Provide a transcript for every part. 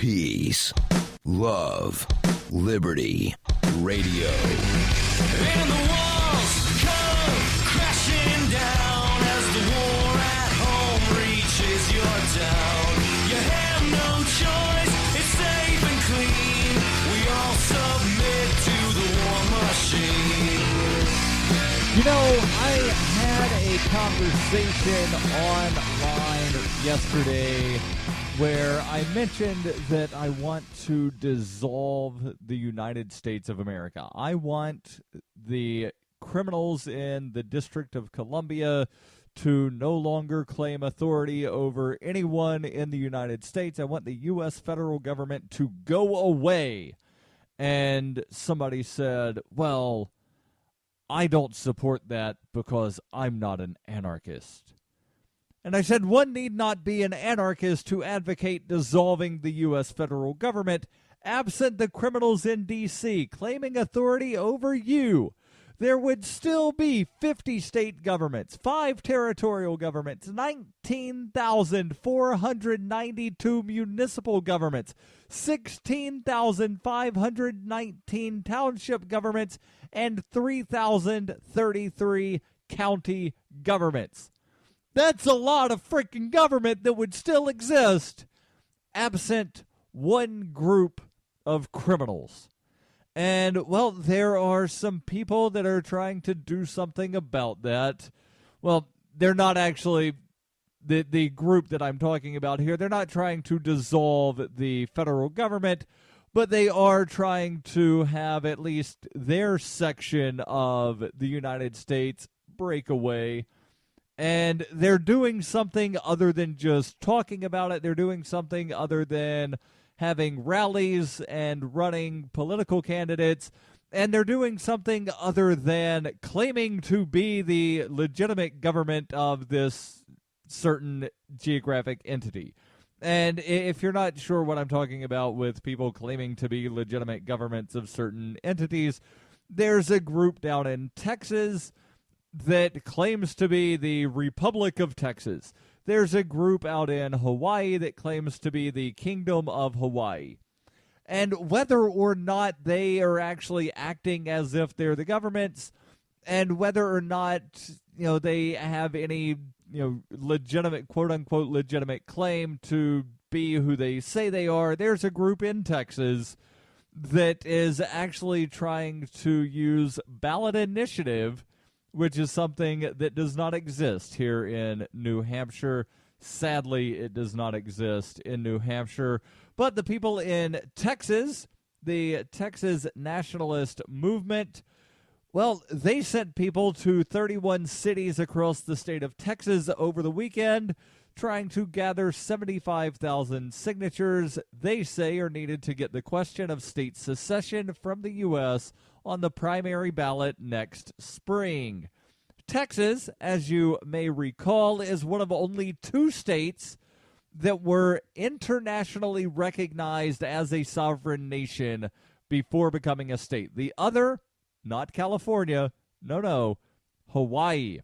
Peace, love, liberty, radio. And the walls come crashing down as the war at home reaches your town. You have no choice, it's safe and clean. We all submit to the war machine. You know, I had a conversation online yesterday where I mentioned that I want to dissolve the United States of America. I want the criminals in the District of Columbia to no longer claim authority over anyone in the United States. I want the U.S. federal government to go away. And somebody said, well, I don't support that because I'm not an anarchist. And I said, one need not be an anarchist to advocate dissolving the U.S. federal government, absent the criminals in D.C. claiming authority over you. There would still be 50 state governments, 5 territorial governments, 19,492 municipal governments, 16,519 township governments, and 3,033 county governments. That's a lot of freaking government that would still exist, absent one group of criminals. And, well, there are some people that are trying to do something about that. Well, they're not actually the group that I'm talking about here. They're not trying to dissolve the federal government, but they are trying to have at least their section of the United States break away. And they're doing something other than just talking about it. They're doing something other than having rallies and running political candidates. And they're doing something other than claiming to be the legitimate government of this certain geographic entity. And if you're not sure what I'm talking about with people claiming to be legitimate governments of certain entities, there's a group down in Texas that claims to be the Republic of Texas. There's a group out in Hawaii that claims to be the Kingdom of Hawaii. And whether or not they are actually acting as if they're the governments, and whether or not, they have any, legitimate, quote-unquote, legitimate claim to be who they say they are, there's a group in Texas that is actually trying to use ballot initiative, which is something that does not exist here in New Hampshire. Sadly, it does not exist in New Hampshire. But the people in Texas, the Texas Nationalist Movement, well, they sent people to 31 cities across the state of Texas over the weekend, trying to gather 75,000 signatures they say are needed to get the question of state secession from the U.S. on the primary ballot next spring. Texas, as you may recall, is one of only 2 states that were internationally recognized as a sovereign nation before becoming a state. The other, not California, no, Hawaii.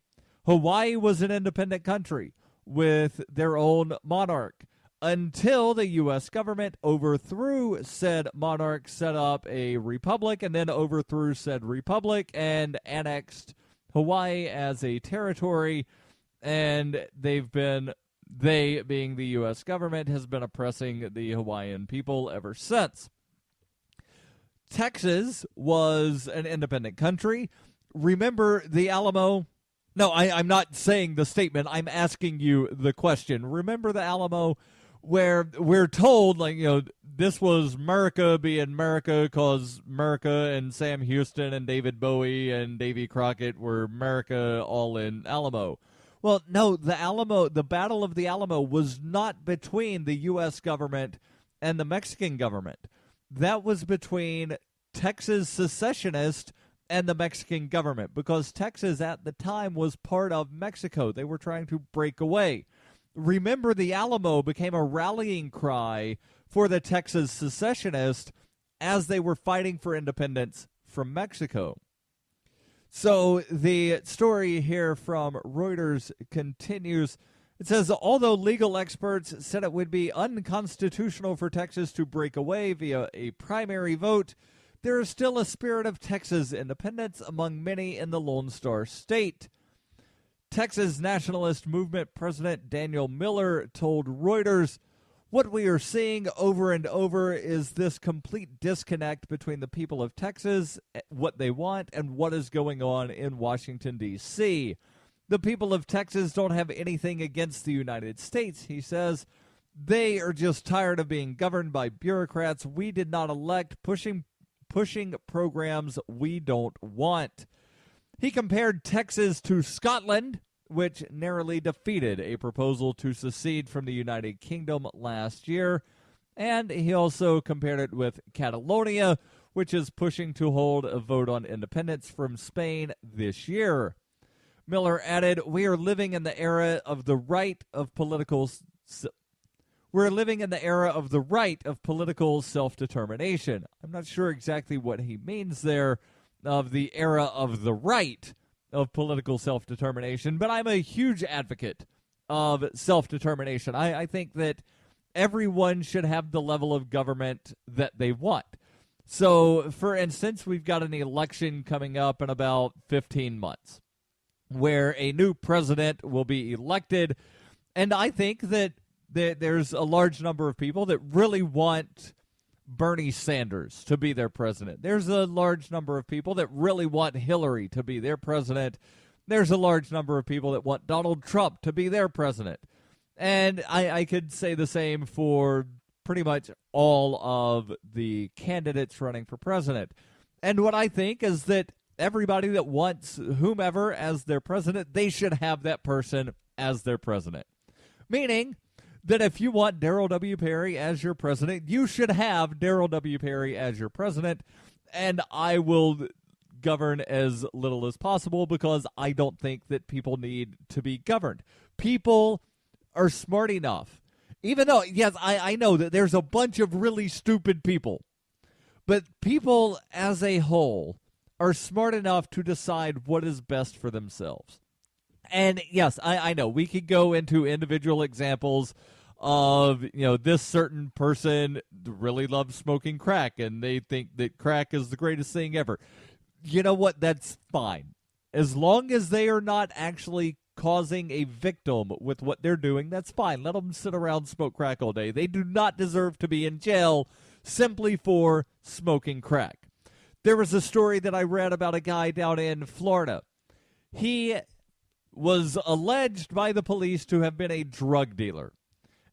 Hawaii was an independent country with their own monarch until the U.S. government overthrew said monarch, set up a republic, and then overthrew said republic and annexed Hawaii as a territory. And they, being the U.S. government, has been oppressing the Hawaiian people ever since. Texas was an independent country. Remember the Alamo? No, I'm not saying the statement. I'm asking you the question. Remember the Alamo, where we're told, this was America being America because America and Sam Houston and David Bowie and Davy Crockett were America all in Alamo. Well, no, the Battle of the Alamo was not between the U.S. government and the Mexican government. That was between Texas secessionists and the Mexican government, because Texas at the time was part of Mexico. They were trying to break away. Remember, the Alamo became a rallying cry for the Texas secessionists as they were fighting for independence from Mexico. So the story here from Reuters continues. It says, although legal experts said it would be unconstitutional for Texas to break away via a primary vote, there is still a spirit of Texas independence among many in the Lone Star State. Texas Nationalist Movement President Daniel Miller told Reuters, "What we are seeing over and over is this complete disconnect between the people of Texas, what they want, and what is going on in Washington, D.C. The people of Texas don't have anything against the United States," he says. "They are just tired of being governed by bureaucrats we did not elect, pushing programs we don't want." He compared Texas to Scotland, which narrowly defeated a proposal to secede from the United Kingdom last year. And he also compared it with Catalonia, which is pushing to hold a vote on independence from Spain this year. Miller added, "We are living in the era of the right of political self-determination." I'm not sure exactly what he means there, of the era of the right of political self-determination, but I'm a huge advocate of self-determination. I think that everyone should have the level of government that they want. So, for instance, we've got an election coming up in about 15 months where a new president will be elected, and I think that there's a large number of people that really want Bernie Sanders to be their president. There's a large number of people that really want Hillary to be their president. There's a large number of people that want Donald Trump to be their president. And I could say the same for pretty much all of the candidates running for president. And what I think is that everybody that wants whomever as their president, they should have that person as their president. Meaning that if you want Darryl W. Perry as your president, you should have Darryl W. Perry as your president, and I will govern as little as possible because I don't think that people need to be governed. People are smart enough, even though, yes, I know that there's a bunch of really stupid people, but people as a whole are smart enough to decide what is best for themselves. And yes, I know we could go into individual examples of, this certain person really loves smoking crack and they think that crack is the greatest thing ever. You know what? That's fine. As long as they are not actually causing a victim with what they're doing, that's fine. Let them sit around and smoke crack all day. They do not deserve to be in jail simply for smoking crack. There was a story that I read about a guy down in Florida. He was alleged by the police to have been a drug dealer.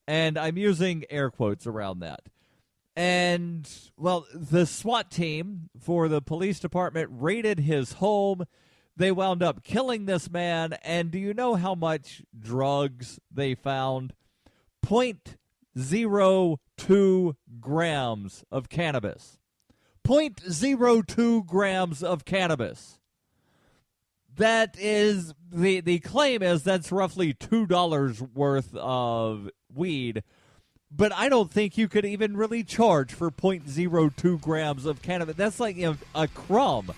And I'm using air quotes around that. And, well, the SWAT team for the police department raided his home. They wound up killing this man. And do you know how much drugs they found? 0.02 grams of cannabis. 0.02 grams of cannabis. That is, the claim is that's roughly $2 worth of weed, but I don't think you could even really charge for 0.02 grams of cannabis. That's like a crumb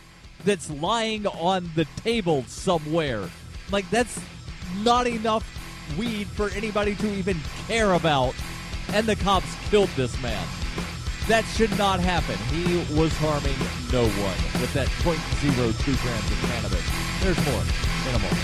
that's lying on the table somewhere. Like, that's not enough weed for anybody to even care about, and the cops killed this man. That should not happen. He was harming no one with that 0.02 grams of cannabis. There's more in a moment.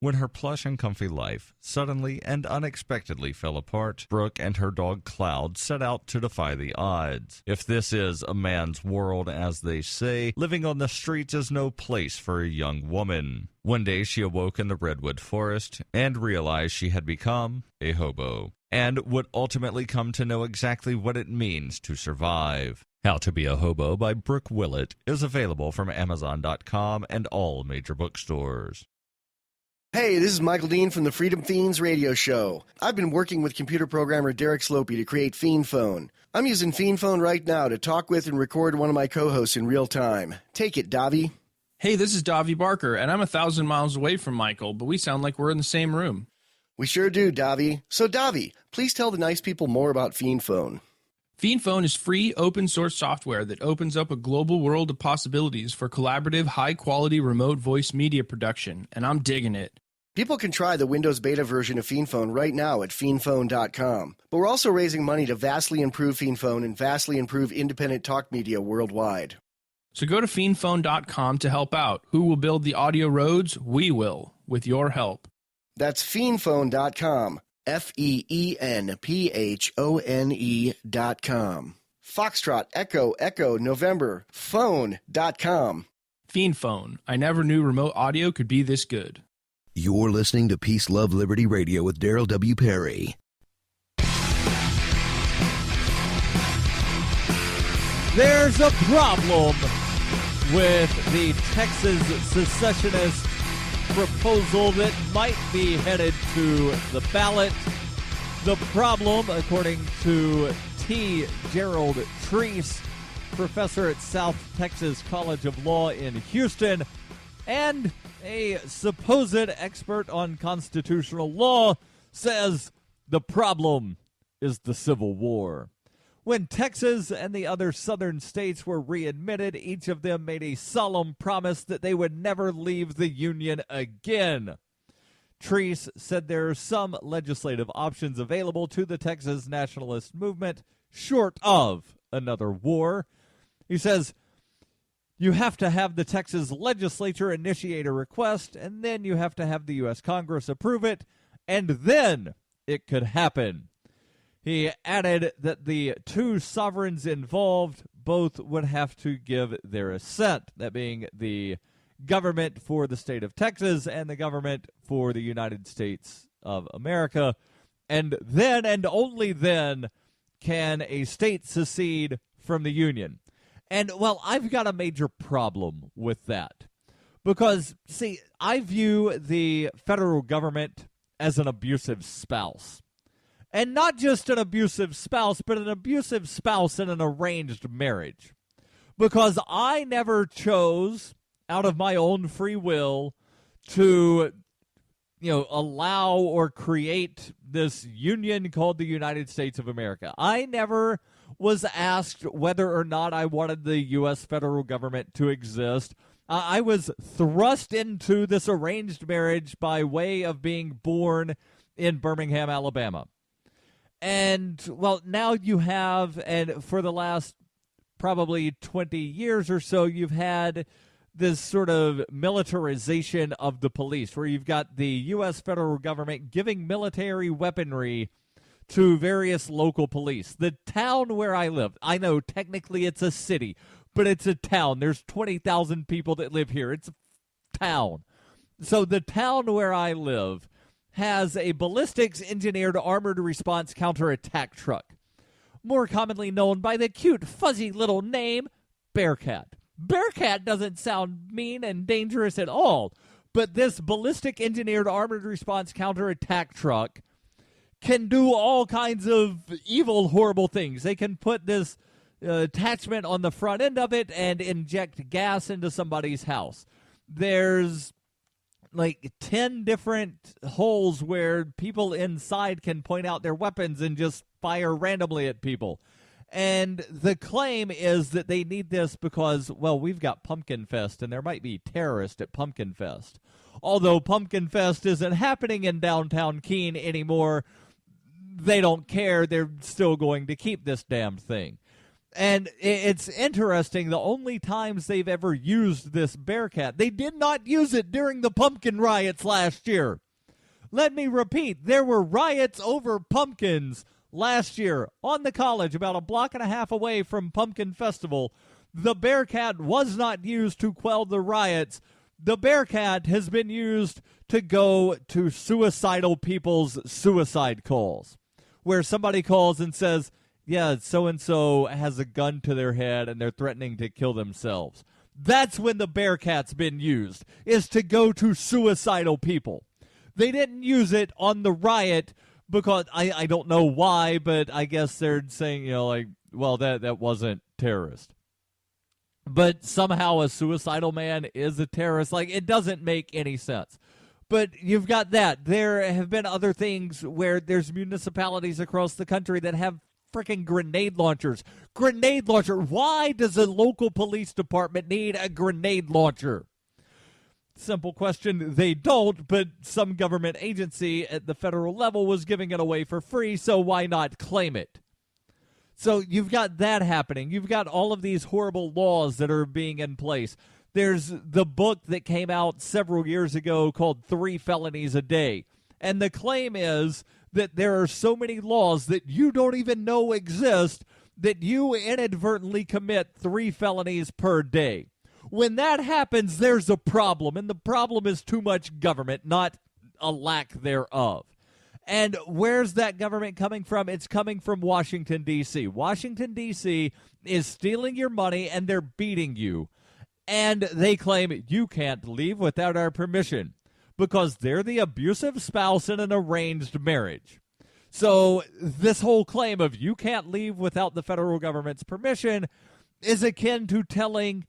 When her plush and comfy life suddenly and unexpectedly fell apart, Brooke and her dog Cloud set out to defy the odds. If this is a man's world, as they say, living on the streets is no place for a young woman. One day she awoke in the redwood forest and realized she had become a hobo, and would ultimately come to know exactly what it means to survive. How to Be a Hobo by Brooke Willett is available from Amazon.com and all major bookstores. Hey, this is Michael Dean from the Freedom Fiends radio show. I've been working with computer programmer Derek Slopey to create Fiend Phone. I'm using Fiend Phone right now to talk with and record one of my co-hosts in real time. Take it, Davi. Hey, this is Davi Barker, and I'm 1,000 miles away from Michael, but we sound like we're in the same room. We sure do, Davi. So, Davi, please tell the nice people more about Fiend Phone. FiendPhone is free, open-source software that opens up a global world of possibilities for collaborative, high-quality remote voice media production, and I'm digging it. People can try the Windows beta version of FiendPhone right now at fiendphone.com. But we're also raising money to vastly improve FiendPhone and vastly improve independent talk media worldwide. So go to fiendphone.com to help out. Who will build the audio roads? We will, with your help. That's fiendphone.com. FEENPHONE.com. Foxtrot, Echo, November, phone.com. FiendPhone. I never knew remote audio could be this good. You're listening to Peace, Love, Liberty Radio with Darryl W. Perry. There's a problem with the Texas secessionist proposal that might be headed to the ballot. The problem, according to T. Gerald Treese, professor at South Texas College of Law in Houston, and a supposed expert on constitutional law, says the problem is the Civil War. When Texas and the other southern states were readmitted, each of them made a solemn promise that they would never leave the Union again. Treese said there are some legislative options available to the Texas nationalist movement short of another war. He says, you have to have the Texas legislature initiate a request, and then you have to have the U.S. Congress approve it, and then it could happen. He added that the two sovereigns involved both would have to give their assent, that being the government for the state of Texas and the government for the United States of America. And then, and only then, can a state secede from the Union. And, well, I've got a major problem with that. Because, see, I view the federal government as an abusive spouse. And not just an abusive spouse, but an abusive spouse in an arranged marriage. Because I never chose, out of my own free will, to, allow or create this union called the United States of America. I never was asked whether or not I wanted the U.S. federal government to exist. I was thrust into this arranged marriage by way of being born in Birmingham, Alabama. And, well, now you have, and for the last probably 20 years or so, you've had this sort of militarization of the police, where you've got the U.S. federal government giving military weaponry to various local police. The town where I live, I know technically it's a city, but it's a town. There's 20,000 people that live here. It's a town. So the town where I live has a ballistics engineered armored response counterattack truck, more commonly known by the cute, fuzzy little name, Bearcat. Bearcat doesn't sound mean and dangerous at all, but this ballistic engineered armored response counterattack truck can do all kinds of evil, horrible things. They can put this attachment on the front end of it and inject gas into somebody's house. There's like 10 different holes where people inside can point out their weapons and just fire randomly at people. And the claim is that they need this because, well, we've got Pumpkin Fest, and there might be terrorists at Pumpkin Fest. Although Pumpkin Fest isn't happening in downtown Keene anymore, they don't care. They're still going to keep this damn thing. And it's interesting, the only times they've ever used this Bearcat, they did not use it during the pumpkin riots last year. Let me repeat, there were riots over pumpkins last year on the college, about a block and a half away from Pumpkin Festival. The Bearcat was not used to quell the riots. The Bearcat has been used to go to suicidal people's suicide calls, where somebody calls and says, yeah, so-and-so has a gun to their head and they're threatening to kill themselves. That's when the Bearcat's been used, is to go to suicidal people. They didn't use it on the riot because, I don't know why, but I guess they're saying, well, that wasn't terrorist. But somehow a suicidal man is a terrorist. Like, it doesn't make any sense. But you've got that. There have been other things where there's municipalities across the country that have freaking grenade launchers. Grenade launcher. Why does a local police department need a grenade launcher? Simple question, they don't, but some government agency at the federal level was giving it away for free, so why not claim it? So you've got that happening. You've got all of these horrible laws that are being in place. There's the book that came out several years ago called 3 Felonies a Day. And the claim is that there are so many laws that you don't even know exist that you inadvertently commit 3 felonies per day. When that happens, there's a problem, and the problem is too much government, not a lack thereof. And where's that government coming from? It's coming from Washington, D.C. Washington, D.C. is stealing your money, and they're beating you. And they claim you can't leave without our permission because they're the abusive spouse in an arranged marriage. So this whole claim of you can't leave without the federal government's permission is akin to telling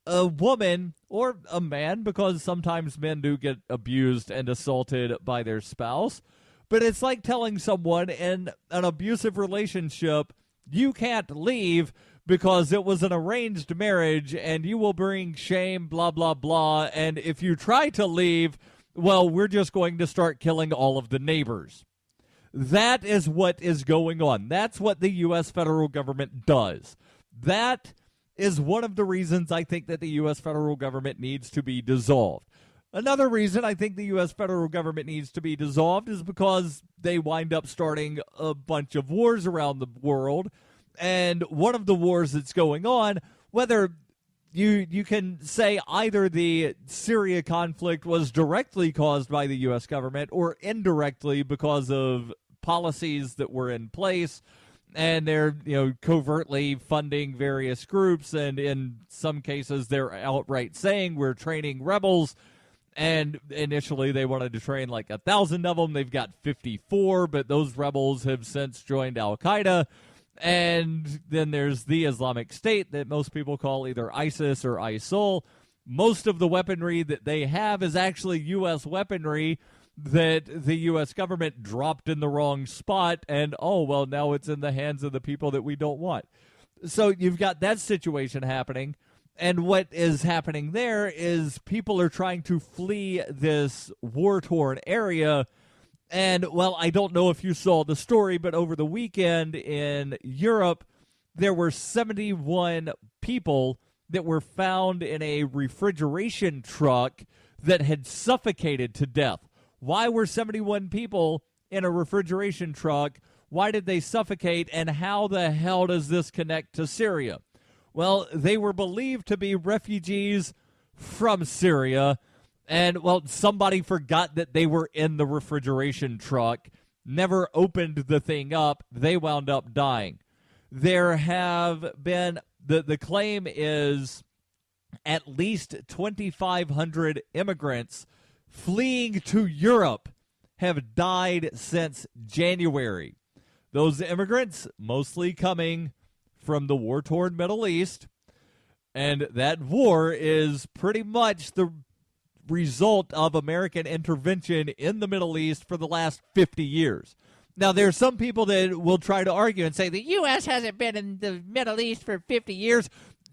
a woman or a man, because sometimes men do get abused and assaulted by their spouse, but it's like telling someone in an abusive relationship, you can't leave because it was an arranged marriage and you will bring shame, blah, blah, blah, and if you try to leave, well, we're just going to start killing all of the neighbors. That is what is going on. That's what the U.S. federal government does. That is one of the reasons I think that the U.S. federal government needs to be dissolved. Another reason I think the U.S. federal government needs to be dissolved is because they wind up starting a bunch of wars around the world. And one of the wars that's going on, whether you can say either the Syria conflict was directly caused by the U.S. government or indirectly because of policies that were in place, and they're covertly funding various groups, and in some cases they're outright saying we're training rebels. And initially they wanted to train like 1,000 of them. They've got 54, but those rebels have since joined Al-Qaeda. And then there's the Islamic State that most people call either ISIS or ISIL. Most of the weaponry that they have is actually U.S. weaponry that the U.S. government dropped in the wrong spot, and now it's in the hands of the people that we don't want. So you've got that situation happening, and what is happening there is people are trying to flee this war-torn area. And, I don't know if you saw the story, but over the weekend in Europe, there were 71 people that were found in a refrigeration truck that had suffocated to death. Why were 71 people in a refrigeration truck? Why did they suffocate? And how the hell does this connect to Syria? Well, they were believed to be refugees from Syria. And, somebody forgot that they were in the refrigeration truck, never opened the thing up. They wound up dying. There have been, the claim is at least 2,500 immigrants fleeing to Europe have died since January. Those immigrants mostly coming from the war-torn Middle East, and that war is pretty much the result of American intervention in the Middle East for the last 50 years. Now, there are some people that will try to argue and say the U.S. hasn't been in the Middle East for 50 years.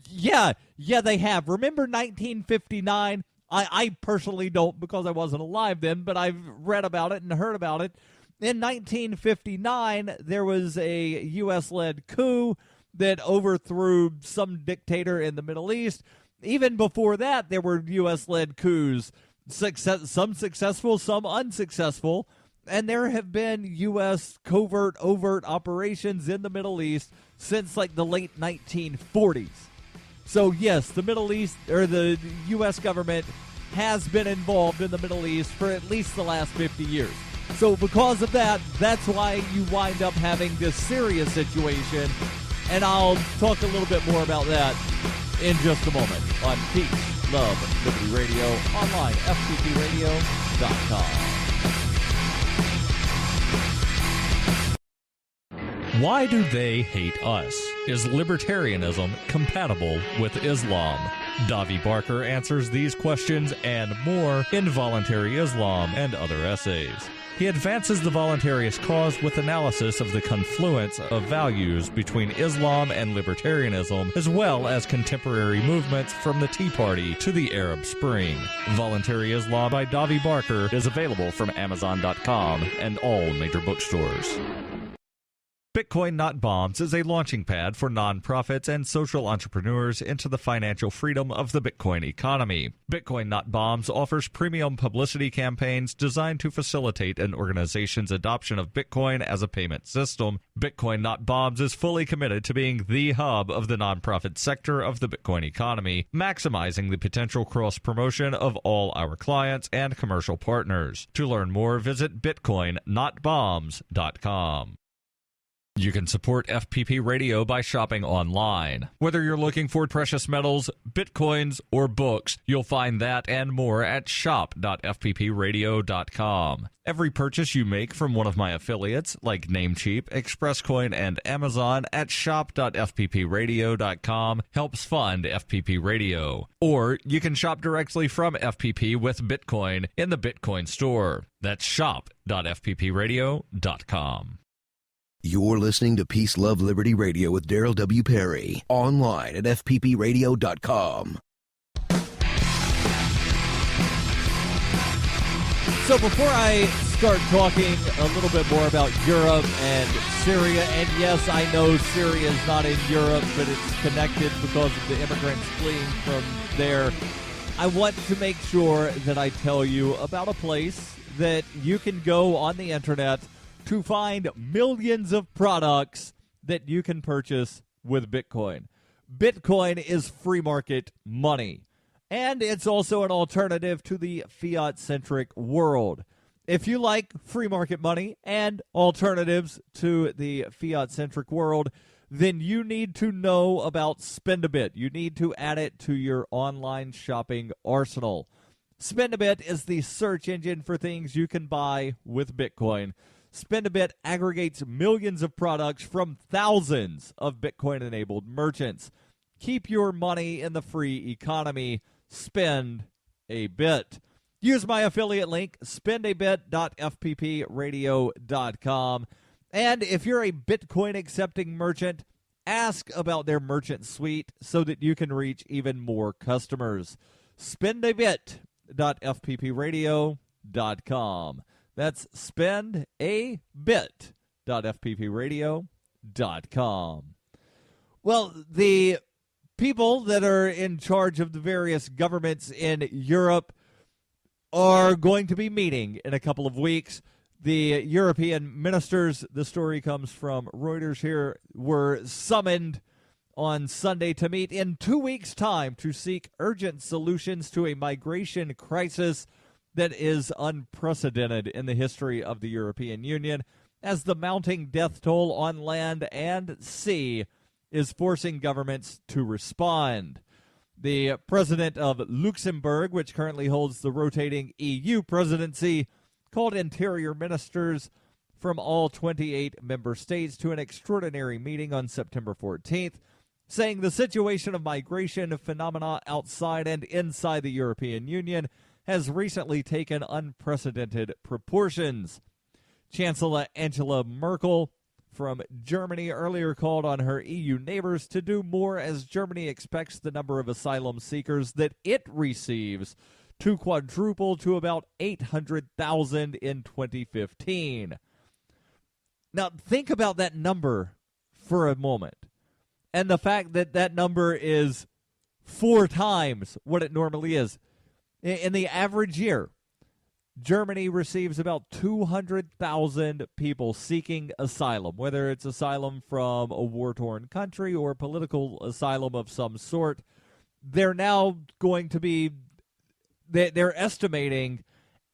Yeah, they have. Remember 1959? I personally don't, because I wasn't alive then, but I've read about it and heard about it. In 1959, there was a U.S.-led coup that overthrew some dictator in the Middle East. Even before that, there were U.S.-led coups, some successful, some unsuccessful, and there have been U.S. overt operations in the Middle East since like the late 1940s. So yes, the Middle East, or the U.S. government has been involved in the Middle East for at least the last 50 years. So because of that, that's why you wind up having this Syria situation, and I'll talk a little bit more about that in just a moment on Peace, Love, Liberty Radio, online, FTPradio.com. Why do they hate us? Is libertarianism compatible with Islam? Davi Barker answers these questions and more in Voluntary Islam and Other Essays. He advances the voluntarist cause with analysis of the confluence of values between Islam and libertarianism, as well as contemporary movements from the Tea Party to the Arab Spring. Voluntary Islam by Davi Barker is available from Amazon.com and all major bookstores. Bitcoin Not Bombs is a launching pad for nonprofits and social entrepreneurs into the financial freedom of the Bitcoin economy. Bitcoin Not Bombs offers premium publicity campaigns designed to facilitate an organization's adoption of Bitcoin as a payment system. Bitcoin Not Bombs is fully committed to being the hub of the nonprofit sector of the Bitcoin economy, maximizing the potential cross-promotion of all our clients and commercial partners. To learn more, visit bitcoinnotbombs.com. You can support FPP Radio by shopping online. Whether you're looking for precious metals, bitcoins, or books, you'll find that and more at shop.fppradio.com. Every purchase you make from one of my affiliates, like Namecheap, ExpressCoin, and Amazon, at shop.fppradio.com helps fund FPP Radio. Or you can shop directly from FPP with Bitcoin in the Bitcoin store. That's shop.fppradio.com. You're listening to Peace, Love, Liberty Radio with Darryl W. Perry. Online at fppradio.com. So before I start talking a little bit more about Europe and Syria, and yes, I know Syria is not in Europe, but it's connected because of the immigrants fleeing from there, I want to make sure that I tell you about a place that you can go on the internet to find millions of products that you can purchase with Bitcoin. Bitcoin is free market money, and it's also an alternative to the fiat-centric world. If you like free market money and alternatives to the fiat-centric world, then you need to know about Spend-A-Bit. You need to add it to your online shopping arsenal. Spend-A-Bit is the search engine for things you can buy with Bitcoin. Spend-A-Bit aggregates millions of products from thousands of Bitcoin-enabled merchants. Keep your money in the free economy. Spend a bit. Use my affiliate link, spendabit.fppradio.com. And if you're a Bitcoin-accepting merchant, ask about their merchant suite so that you can reach even more customers. Spendabit.fppradio.com. That's spendabit.fppradio.com. Well, the people that are in charge of the various governments in Europe are going to be meeting in a couple of weeks. The European ministers, the story comes from Reuters here, were summoned on Sunday to meet in 2 weeks' time to seek urgent solutions to a migration crisis that is unprecedented in the history of the European Union, as the mounting death toll on land and sea is forcing governments to respond. The president of Luxembourg, which currently holds the rotating EU presidency, called interior ministers from all 28 member states to an extraordinary meeting on September 14th, saying the situation of migration phenomena outside and inside the European Union has recently taken unprecedented proportions. Chancellor Angela Merkel from Germany earlier called on her EU neighbors to do more as Germany expects the number of asylum seekers that it receives to quadruple to about 800,000 in 2015. Now, think about that number for a moment, and the fact that that number is 4 times what it normally is. In the average year, Germany receives about 200,000 people seeking asylum, whether it's asylum from a war-torn country or political asylum of some sort. They're now going to be, they're estimating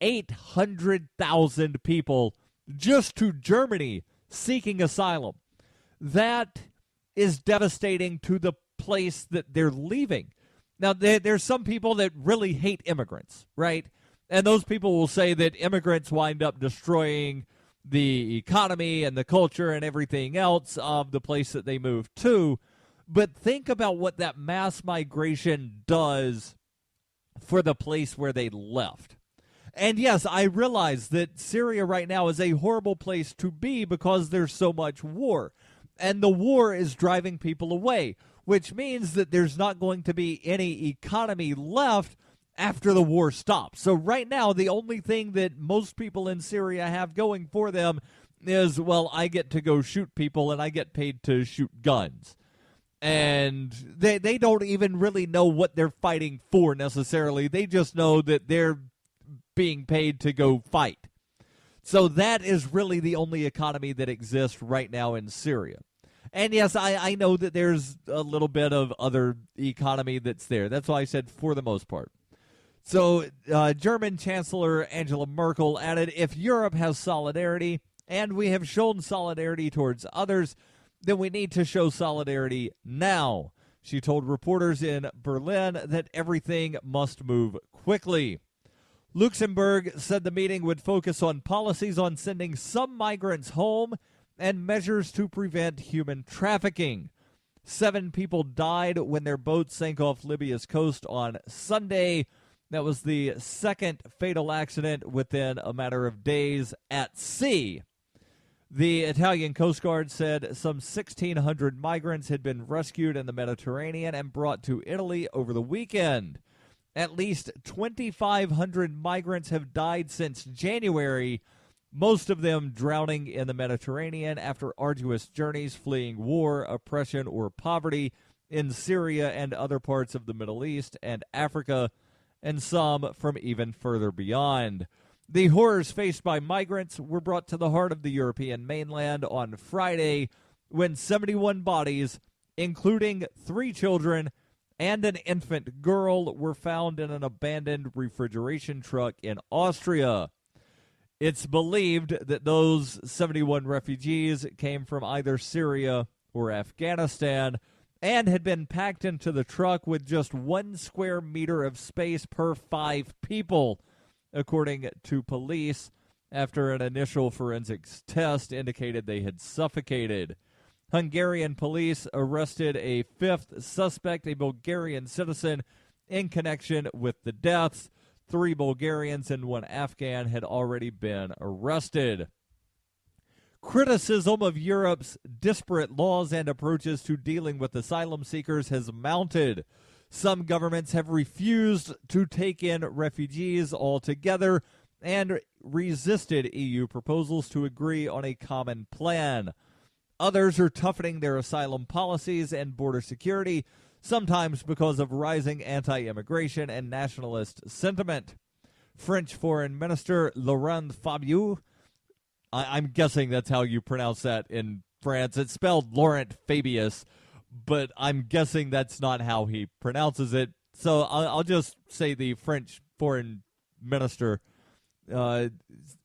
800,000 people just to Germany seeking asylum. That is devastating to the place that they're leaving. Now, there's some people that really hate immigrants, right? And those people will say that immigrants wind up destroying the economy and the culture and everything else of the place that they move to. But think about what that mass migration does for the place where they left. And yes, I realize that Syria right now is a horrible place to be because there's so much war. And the war is driving people away, which means that there's not going to be any economy left after the war stops. So right now, the only thing that most people in Syria have going for them is, well, I get to go shoot people and I get paid to shoot guns. And they don't even really know what they're fighting for necessarily. They just know that they're being paid to go fight. So that is really the only economy that exists right now in Syria. And yes, I know that there's a little bit of other economy that's there. That's why I said for the most part. So German Chancellor Angela Merkel added, if Europe has solidarity, and we have shown solidarity towards others, then we need to show solidarity now. She told reporters in Berlin that everything must move quickly. Luxembourg said the meeting would focus on policies on sending some migrants home and measures to prevent human trafficking. 7 people died when their boat sank off Libya's coast on Sunday. That was the second fatal accident within a matter of days at sea. The Italian Coast Guard said some 1,600 migrants had been rescued in the Mediterranean and brought to Italy over the weekend. At least 2,500 migrants have died since January, most of them drowning in the Mediterranean after arduous journeys fleeing war, oppression, or poverty in Syria and other parts of the Middle East and Africa, and some from even further beyond. The horrors faced by migrants were brought to the heart of the European mainland on Friday when 71 bodies, including 3 children and an infant girl, were found in an abandoned refrigeration truck in Austria. It's believed that those 71 refugees came from either Syria or Afghanistan and had been packed into the truck with just 1 square meter of space per 5 people, according to police, after an initial forensics test indicated they had suffocated. Hungarian police arrested a 5th suspect, a Bulgarian citizen, in connection with the deaths. 3 Bulgarians and 1 Afghan had already been arrested. Criticism of Europe's disparate laws and approaches to dealing with asylum seekers has mounted. Some governments have refused to take in refugees altogether and resisted EU proposals to agree on a common plan. Others are toughening their asylum policies and border security, sometimes because of rising anti-immigration and nationalist sentiment. French Foreign Minister Laurent Fabius, I'm guessing that's how you pronounce that in France. It's spelled Laurent Fabius, but I'm guessing that's not how he pronounces it. So I'll just say the French Foreign Minister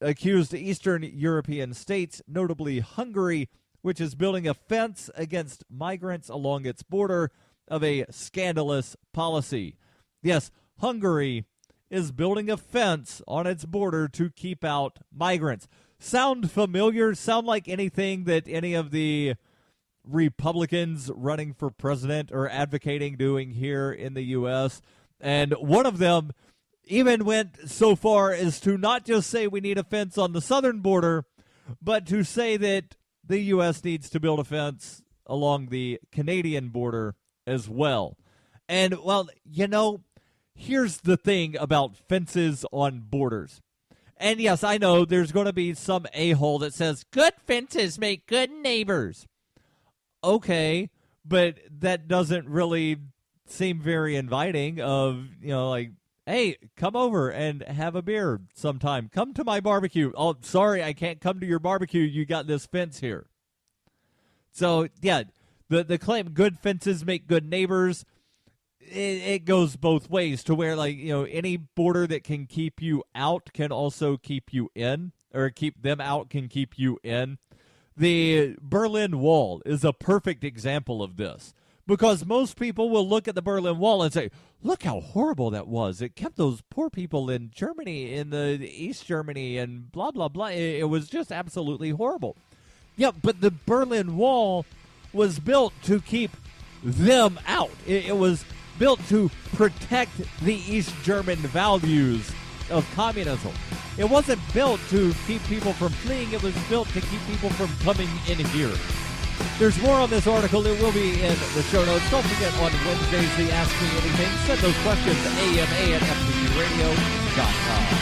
accused Eastern European states, notably Hungary, which is building a fence against migrants along its border, of a scandalous policy. Yes, Hungary is building a fence on its border to keep out migrants. Sound familiar? Sound like anything that any of the Republicans running for president are advocating doing here in the U.S.? And one of them even went so far as to not just say we need a fence on the southern border, but to say that the U.S. needs to build a fence along the Canadian border as well. And, well, you know, here's the thing about fences on borders. And yes, I know there's going to be some a-hole that says, good fences make good neighbors. Okay, but that doesn't really seem very inviting of, you know, like, hey, come over and have a beer sometime. Come to my barbecue. Oh, sorry, I can't come to your barbecue. You got this fence here. So, yeah, the claim good fences make good neighbors, it goes both ways to where, like, you know, any border that can keep you out can also keep you in, or keep them out can keep you in. The Berlin Wall is a perfect example of this, because most people will look at the Berlin Wall and say, look how horrible that was. It kept those poor people in Germany, in the East Germany, and blah, blah, blah. It was just absolutely horrible. Yeah, but the Berlin Wall was built to keep them out. It was built to protect the East German values of communism. It wasn't built to keep people from fleeing. It was built to keep people from coming in here. There's more on this article. It will be in the show notes. Don't forget, on Wednesdays, the Ask Me Anything. Send those questions to AMA@FPPradio.com.